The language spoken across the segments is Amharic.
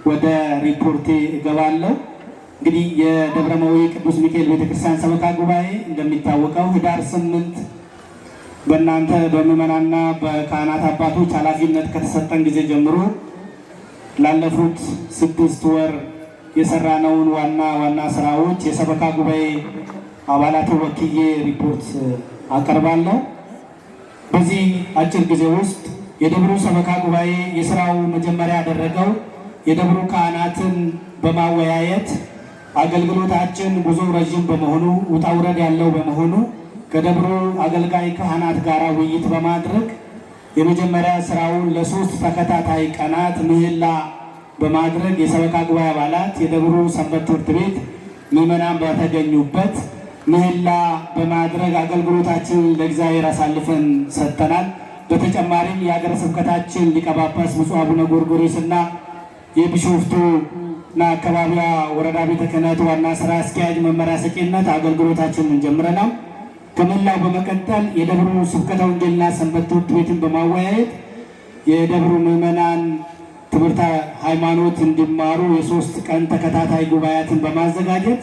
ወደ ሪፖርቴ እገባለሁ። እንግዲህ የደብረመዊ ቅዱስ ሚካኤል ቤተክርስቲያን ሰበካ ጉባኤ እንደሚታወቀው ህዳር 8 በእናንተ በምዕመናንና በካህናት አባቶች ኃላፊነት ከተሰጠን ጊዜ ጀምሮ ላለፉት 6 ወር የሰራነውን ዋና ስራዎች የሰበካ ጉባኤ አባላት ወክዬ ሪፖርት አቀርባለሁ። በዚህ አጭር ጊዜ ውስጥ የደብሩ ሰበካ ጉባኤ የስራው መጀመሪያ ያደረገው የደብሩ ካህናትን በማወያየት አገልግሎታችን ብዙ ረጅም በመሆኑ ውጣ ውረድ ያለው በመሆኑ ከደብሩ አገልጋይ ካህናት ጋር ውይይት በማድረግ የመጀመሪያ ስራውን ለ3 ተከታታይ ቀናት ምህላ በማድረግ የሰበካ ጉባኤ አባላት የደብሩ ሰንበት ትምህርት ቤት ምዕመናን በተገኙበት ምህላ በማድረግ አገልግሎታችን ለእግዚአብሔር አሳልፈን ሰጥተናል። በተጨማሪም የሀገረ ስብከታችን ሊቀ ጳጳስ ብፁዕ አቡነ ጎርጎርዮስና የቢሾፍቱና አካባቢዋ ወረዳ ቤተ ክህነት ዋና ስራ አስኪያጅ መመሪያ ሰጪነት አገልግሎታችንን ጀምረናል። ከመላው በመቀጠል የደብሩ ስብከተ ወንጌልና ሰንበት ትምህርት ቤትን በማወያየት የደብሩ ምዕመናን ትምህርተ ሃይማኖት እንዲማሩ የ3 ቀን ተከታታይ ጉባኤያትን በማዘጋጀት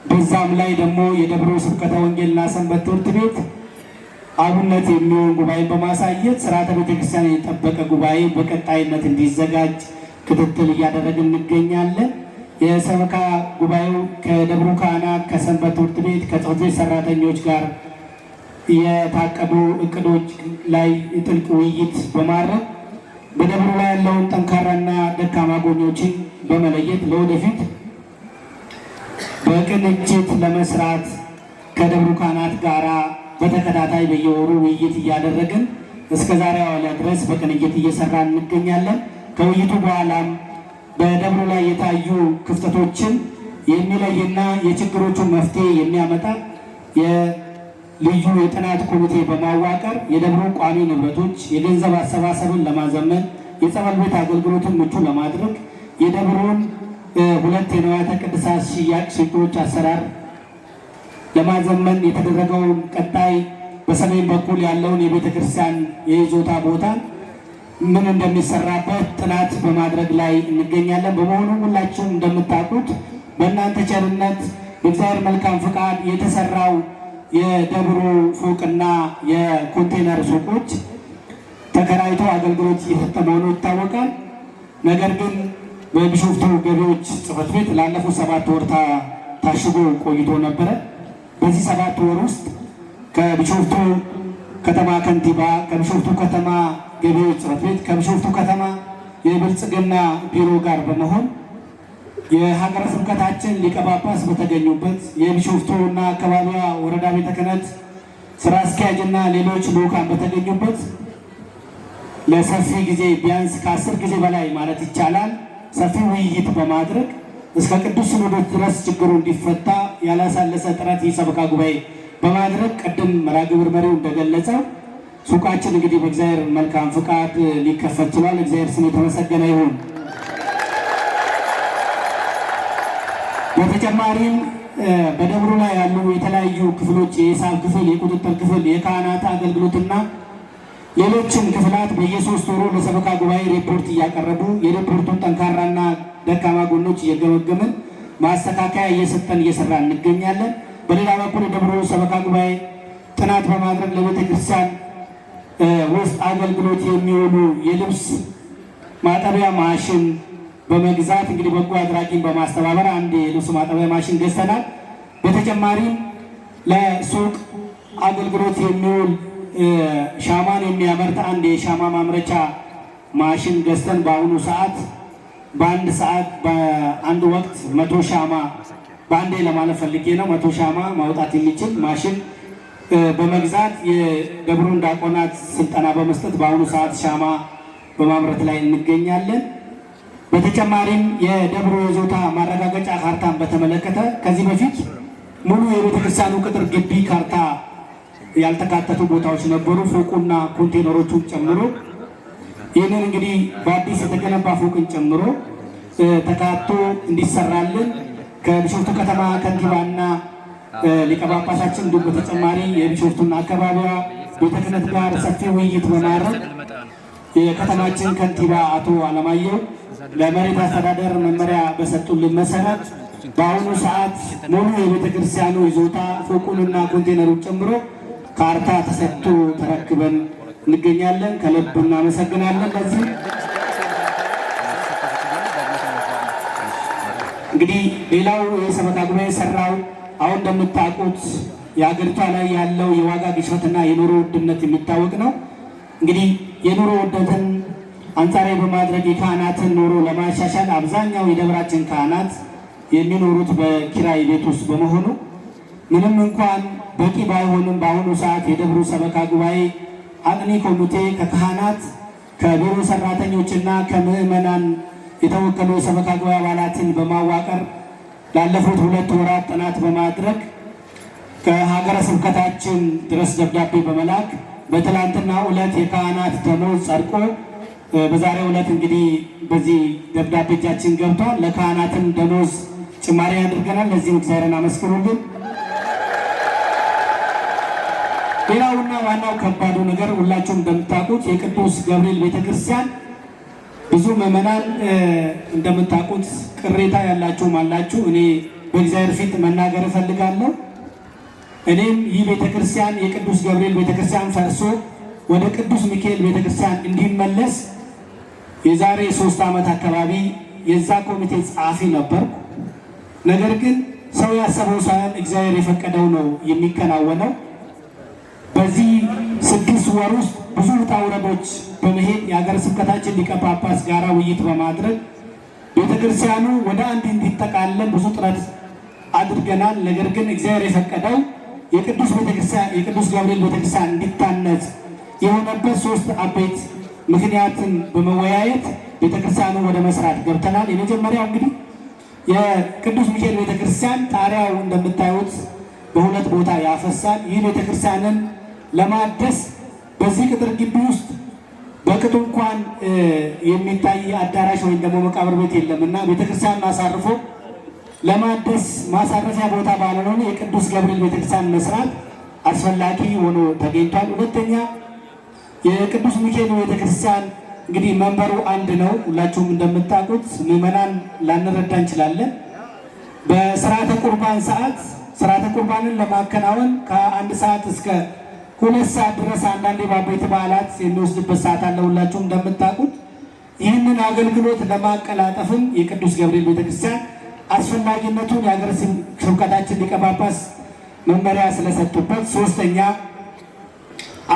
በዛም ላይ ደግሞ የደብሩ ስብከተ ወንጌልና ሰንበት ትምህርት ቤት አብነት የሚሆን ጉባኤን በማሳየት ስርዓተ ቤተክርስቲያን የጠበቀ ጉባኤ በቀጣይነት እንዲዘጋጅ ክትትል እያደረግን እንገኛለን። የሰበካ ጉባኤው ከደብሩ ካህናት፣ ከሰንበት ትምህርት ቤት፣ ከጽሕፈት ቤት ሰራተኞች ጋር የታቀዱ እቅዶች ላይ ጥልቅ ውይይት በማድረግ በደብሩ ላይ ያለውን ጠንካራና ደካማ ጎኖችን በመለየት ለወደፊት በቅንጅት ለመስራት ከደብሩ ካህናት ጋራ በተከታታይ በየወሩ ውይይት እያደረግን እስከ ዛሬዋ ዕለት ድረስ በቅንጅት እየሰራን እንገኛለን። ከውይይቱ በኋላም በደብሩ ላይ የታዩ ክፍተቶችን የሚለይና የችግሮቹን መፍትሄ የሚያመጣ የልዩ የጥናት ኮሚቴ በማዋቀር የደብሩ ቋሚ ንብረቶች የገንዘብ አሰባሰብን ለማዘመን፣ የጸበል ቤት አገልግሎትን ምቹ ለማድረግ፣ የደብሩን 2 የንዋያተ ቅድሳት ሽያጭ ሱቆች አሰራር ለማዘመን የተደረገውን ቀጣይ በሰሜን በኩል ያለውን የቤተ ክርስቲያን የይዞታ ቦታ ምን እንደሚሰራበት ጥናት በማድረግ ላይ እንገኛለን። በመሆኑ ሁላችሁም እንደምታውቁት በእናንተ ቸርነት በእግዚአብሔር መልካም ፍቃድ የተሰራው የደብሩ ፎቅና የኮንቴነር ሱቆች ተከራይቶ አገልግሎት እየሰጠ መሆኑ ይታወቃል። ነገር ግን በቢሾፍቱ ገቢዎች ጽሕፈት ቤት ላለፉት 7 ወር ታሽጎ ቆይቶ ነበረ። በዚህ 7 ወር ውስጥ ከቢሾፍቱ ከተማ ከንቲባ፣ ከቢሾፍቱ ከተማ ገቢዎች ጽሕፈት ቤት፣ ከቢሾፍቱ ከተማ የብልጽግና ቢሮ ጋር በመሆን የሀገረ ስብከታችን ሊቀ ጳጳስ በተገኙበት የቢሾፍቱና አካባቢዋ ወረዳ ቤተ ክህነት ስራ አስኪያጅና ሌሎች ልዑካን በተገኙበት ለሰፊ ጊዜ ቢያንስ ከ10 ጊዜ በላይ ማለት ይቻላል ሰፊ ውይይት በማድረግ እስከ ቅዱስ ሲኖዶስ ድረስ ችግሩ እንዲፈታ ያላሳለሰ ጥረት የሰበካ ጉባኤ በማድረግ ቅድም መርሐ ግብር መሪው እንደገለጸው ሱቃችን እንግዲህ በእግዚአብሔር መልካም ፍቃድ ሊከፈት ችሏል። እግዚአብሔር ስም የተመሰገነ ይሁን። በተጨማሪም በደብሩ ላይ ያሉ የተለያዩ ክፍሎች የሂሳብ ክፍል፣ የቁጥጥር ክፍል፣ የካህናት አገልግሎትና ሌሎችም ክፍላት በየ3 ወሩ ለሰበካ ጉባኤ ሪፖርት እያቀረቡ የሪፖርቱን ጠንካራና ደካማ ጎኖች እየገመገምን ማስተካከያ እየሰጠን እየሰራ እንገኛለን። በሌላ በኩል የደብሩ ሰበካ ጉባኤ ጥናት በማድረግ ለቤተ ክርስቲያን ውስጥ አገልግሎት የሚውሉ የልብስ ማጠቢያ ማሽን በመግዛት እንግዲህ በጎ አድራጊን በማስተባበር አንድ የልብስ ማጠቢያ ማሽን ገዝተናል። በተጨማሪም ለሱቅ አገልግሎት የሚውል ሻማን የሚያመርት አንድ የሻማ ማምረቻ ማሽን ገዝተን በአሁኑ ሰዓት በአንድ ወቅት 100 ሻማ በአንዴ ለማለት ፈልጌ ነው 100 ሻማ ማውጣት የሚችል ማሽን በመግዛት የደብሩን ዲያቆናት ስልጠና በመስጠት በአሁኑ ሰዓት ሻማ በማምረት ላይ እንገኛለን። በተጨማሪም የደብሩ ይዞታ ማረጋገጫ ካርታን በተመለከተ ከዚህ በፊት ሙሉ የቤተክርስቲያኑ ቅጥር ግቢ ካርታ ያልተካተቱ ቦታዎች ነበሩ፣ ፎቁና ኮንቴነሮቹን ጨምሮ። ይህንን እንግዲህ በአዲስ የተገነባ ፎቅን ጨምሮ ተካቶ እንዲሰራልን ከቢሾፍቱ ከተማ ከንቲባና ሊቀ ጳጳሳችን እንዲሁም በተጨማሪ የቢሾፍቱና አካባቢዋ ቤተ ክህነት ጋር ሰፊ ውይይት በማድረግ የከተማችን ከንቲባ አቶ አለማየሁ ለመሬት አስተዳደር መመሪያ በሰጡልን መሰረት በአሁኑ ሰዓት ሙሉ የቤተ ክርስቲያኑ ይዞታ ፎቁንና ኮንቴነሩን ጨምሮ ካርታ ተሰጥቶ ተረክበን እንገኛለን። ከልብ እናመሰግናለን። ለዚህ እንግዲህ ሌላው የሰበካ ጉባኤ ሰራው አሁን እንደምታውቁት የሀገሪቷ ላይ ያለው የዋጋ ግሽበትና የኑሮ ውድነት የሚታወቅ ነው። እንግዲህ የኑሮ ውድነትን አንጻራዊ በማድረግ የካህናትን ኑሮ ለማሻሻል አብዛኛው የደብራችን ካህናት የሚኖሩት በኪራይ ቤት ውስጥ በመሆኑ ምንም እንኳን በቂ ባይሆንም በአሁኑ ሰዓት የደብሩ ሰበካ ጉባኤ አጥኚ ኮሚቴ ከካህናት ከቢሮ ሰራተኞችና ከምዕመናን የተወከሉ የሰበካ ጉባኤ አባላትን በማዋቀር ላለፉት 2 ወራት ጥናት በማድረግ ከሀገረ ስብከታችን ድረስ ደብዳቤ በመላክ በትላንትና ዕለት የካህናት ደሞዝ ጸድቆ በዛሬው ዕለት እንግዲህ በዚህ ደብዳቤ እጃችን ገብቷል። ለካህናትም ደሞዝ ጭማሪ አድርገናል። ለዚህም እግዚአብሔርን አመስግኑልን። ሌላውና ዋናው ከባዱ ነገር ሁላችሁም እንደምታውቁት የቅዱስ ገብርኤል ቤተክርስቲያን ብዙ ምዕመናን እንደምታውቁት ቅሬታ ያላችሁም አላችሁ። እኔ በእግዚአብሔር ፊት መናገር እፈልጋለሁ። እኔም ይህ ቤተክርስቲያን የቅዱስ ገብርኤል ቤተክርስቲያን ፈርሶ ወደ ቅዱስ ሚካኤል ቤተክርስቲያን እንዲመለስ የዛሬ 3 ዓመት አካባቢ የዛ ኮሚቴ ጸሐፊ ነበርኩ። ነገር ግን ሰው ያሰበው ሳይሆን እግዚአብሔር የፈቀደው ነው የሚከናወነው። በዚህ 6 ወር ውስጥ ብዙ ውጣ ውረዶች በመሄድ የሀገረ ስብከታችን ሊቀ ጳጳስ ጋራ ውይይት በማድረግ ቤተክርስቲያኑ ወደ አንድ እንዲጠቃለል ብዙ ጥረት አድርገናል። ነገር ግን እግዚአብሔር የፈቀደው የቅዱስ ገብርኤል ቤተክርስቲያን እንዲታነጽ የሆነበት 3 አበይት ምክንያትን በመወያየት ቤተክርስቲያኑ ወደ መስራት ገብተናል። የመጀመሪያው እንግዲህ የቅዱስ ሚካኤል ቤተክርስቲያን ጣሪያው እንደምታዩት በ2 ቦታ ያፈሳል። ይህ ቤተክርስቲያንን ለማደስ በዚህ ቅጥር ግቢ ውስጥ በቅጡ እንኳን የሚታይ አዳራሽ ወይም ደግሞ መቃብር ቤት የለም እና ቤተክርስቲያን አሳርፎ ለማደስ ማሳረፊያ ቦታ ባለሆነ የቅዱስ ገብርኤል ቤተክርስቲያን መስራት አስፈላጊ ሆኖ ተገኝቷል። ሁለተኛ የቅዱስ ሚካኤል ቤተክርስቲያን እንግዲህ መንበሩ አንድ ነው። ሁላችሁም እንደምታውቁት ምዕመናን ላንረዳ እንችላለን። በስርዓተ ቁርባን ሰዓት ስርዓተ ቁርባንን ለማከናወን ከ1 ሰዓት እስከ 2 ሰዓት ድረስ አንዳንዴ በአበይት በዓላት የሚወስድበት ሰዓት አለ። ሁላችሁም እንደምታውቁት ይህንን አገልግሎት ለማቀላጠፍም የቅዱስ ገብርኤል ቤተክርስቲያን አስፈላጊነቱን የሀገረ ስብከታችን ሊቀ ጳጳስ መመሪያ ስለሰጡበት፣ ሶስተኛ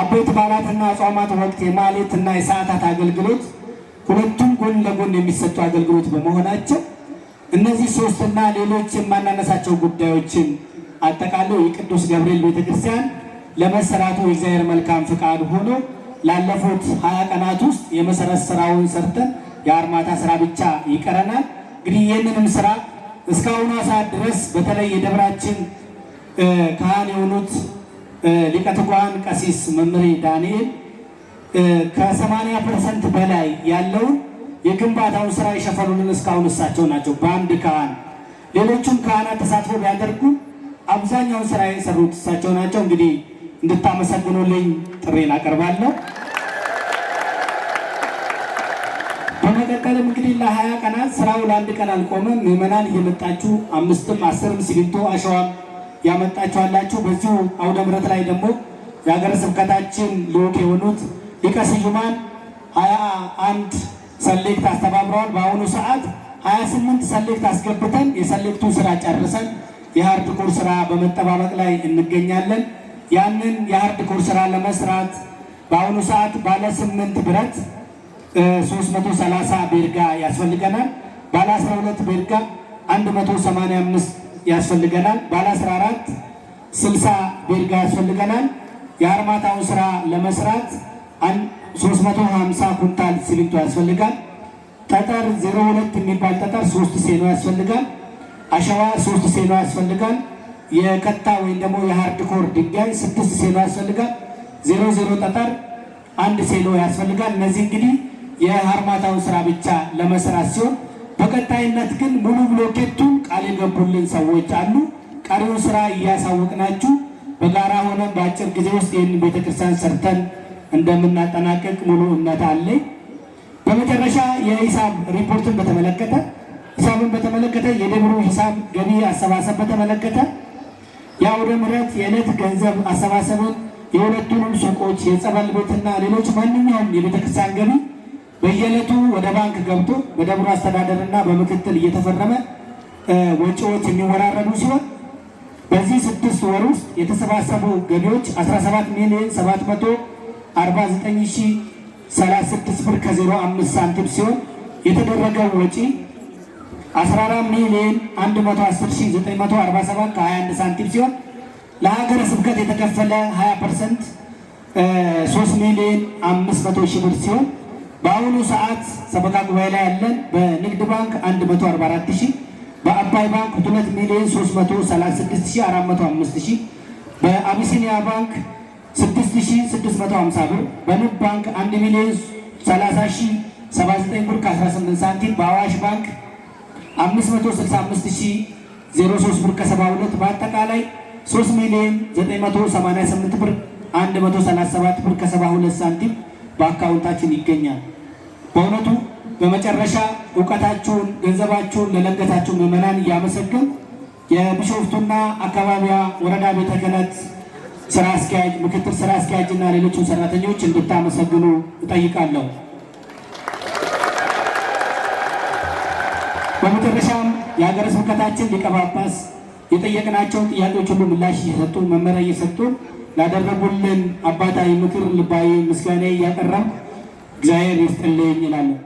አበይት በዓላትና አጽዋማት ወቅት የማህሌትና የሰዓታት አገልግሎት ሁለቱም ጎን ለጎን የሚሰጡ አገልግሎት በመሆናቸው እነዚህ 3ና ሌሎች የማናነሳቸው ጉዳዮችን አጠቃለው የቅዱስ ገብርኤል ቤተክርስቲያን ለመሰራቱ የእግዚአብሔር መልካም ፍቃድ ሆኖ ላለፉት 20 ቀናት ውስጥ የመሰረት ስራውን ሰርተን የአርማታ ስራ ብቻ ይቀረናል። እንግዲህ ይህንንም ስራ እስካሁኗ ሰዓት ድረስ በተለይ የደብራችን ካህን የሆኑት ሊቀ ትጉሃን ቀሲስ መምህር ዳንኤል ከ80% በላይ ያለውን የግንባታውን ስራ የሸፈኑልን እስካሁን እሳቸው ናቸው በአንድ ካህን። ሌሎቹም ካህናት ተሳትፎ ቢያደርጉ አብዛኛውን ስራ የሰሩት እሳቸው ናቸው። እንግዲህ እንድታመሰግኑልኝ ጥሬን አቀርባለሁ። በመቀጠልም እንግዲህ ለ20 ቀናት ስራው ለአንድ ቀን አልቆመም። ምዕመናን እየመጣችሁ 5ም 10ም ሲሚንቶ አሸዋም ያመጣችኋላችሁ። በዚሁ አውደ ምሕረት ላይ ደግሞ የሀገረ ስብከታችን ልዑክ የሆኑት ሊቀ ስዩማን 21 ሰሌክት አስተባብረዋል። በአሁኑ ሰዓት 28 ሰሌክት አስገብተን የሰሌክቱ ስራ ጨርሰን የሃርድ ኮር ስራ በመጠባበቅ ላይ እንገኛለን። ያንን የሃርድ ኮር ስራ ለመስራት በአሁኑ ሰዓት ባለ 8 ብረት 330 ቤርጋ ያስፈልገናል። ባለ 12 ቤርጋ 185 ያስፈልገናል። ባለ 14 60 ቤርጋ ያስፈልገናል። የአርማታውን ስራ ለመስራት 350 ኩንታል ሲሚንቶ ያስፈልጋል። ጠጠር 02 የሚባል ጠጠር 3 ሴኖ ያስፈልጋል። አሸዋ 3 ሴኖ ያስፈልጋል። የከታ ወይም ደግሞ የሃርድ ኮር ድንጋይ 6 ሴኖ ያስፈልጋል። 00 ጠጠር 1 ሴኖ ያስፈልጋል። እነዚህ እንግዲህ የአርማታውን ስራ ብቻ ለመስራት ሲሆን በቀጣይነት ግን ሙሉ ብሎኬቱን ቃል የገቡልን ሰዎች አሉ። ቀሪውን ስራ እያሳወቅናችሁ በጋራ ሆነን በአጭር ጊዜ ውስጥ ይህን ቤተክርስቲያን ሰርተን እንደምናጠናቀቅ ሙሉ እምነት አለኝ። በመጨረሻ የሂሳብ ሪፖርትን በተመለከተ የደብሩ ሂሳብ ገቢ አሰባሰብ በተመለከተ የአውደ ምሕረት የዕለት ገንዘብ አሰባሰብን የሁለቱንም ሱቆች የጸበል ቤትና ሌሎች ማንኛውም የቤተክርስቲያን ገቢ በየዕለቱ ወደ ባንክ ገብቶ በደብሩ አስተዳደርና በምክትል እየተፈረመ ወጪዎች የሚወራረዱ ሲሆን በዚህ 6 ወር ውስጥ የተሰባሰቡ ገቢዎች 17,749,036 ብር ከ05 ሳንቲም ሲሆን የተደረገው ወጪ 14,110,947 ከ21 ሳንቲም ሲሆን ለሀገረ ስብከት የተከፈለ 20% 3,500,000 ብር ሲሆን በአሁኑ ሰዓት ሰበካ ጉባኤ ላይ ያለን በንግድ ባንክ 144,000፣ በአባይ ባንክ 2,336,405፣ በአቢሲኒያ ባንክ 6,650 ብር፣ በንብ ባንክ 1,030,079 ብር ከ18 ሳንቲም፣ በአዋሽ ባንክ 565,003 ብር ከ72፣ በአጠቃላይ 3,988 ብር 137 ብር ከ72 ሳንቲም በአካውንታችን ይገኛል። በእውነቱ በመጨረሻ እውቀታችሁን፣ ገንዘባችሁን ለለገታችሁ ምዕመናን እያመሰገን የቢሾፍቱና አካባቢዋ ወረዳ ቤተ ክህነት ስራ አስኪያጅ፣ ምክትል ስራ አስኪያጅ እና ሌሎችን ሰራተኞች እንድታመሰግኑ እጠይቃለሁ። በመጨረሻም የሀገረ ስብከታችን ሊቀ ጳጳስ የጠየቅናቸውን ጥያቄዎች ሁሉ ምላሽ እየሰጡ መመሪያ እየሰጡ ላደረጉልን አባታዊ ምክር ልባዊ ምስጋና እያቀረብኩ እግዚአብሔር ይስጥልኝ እላለሁ።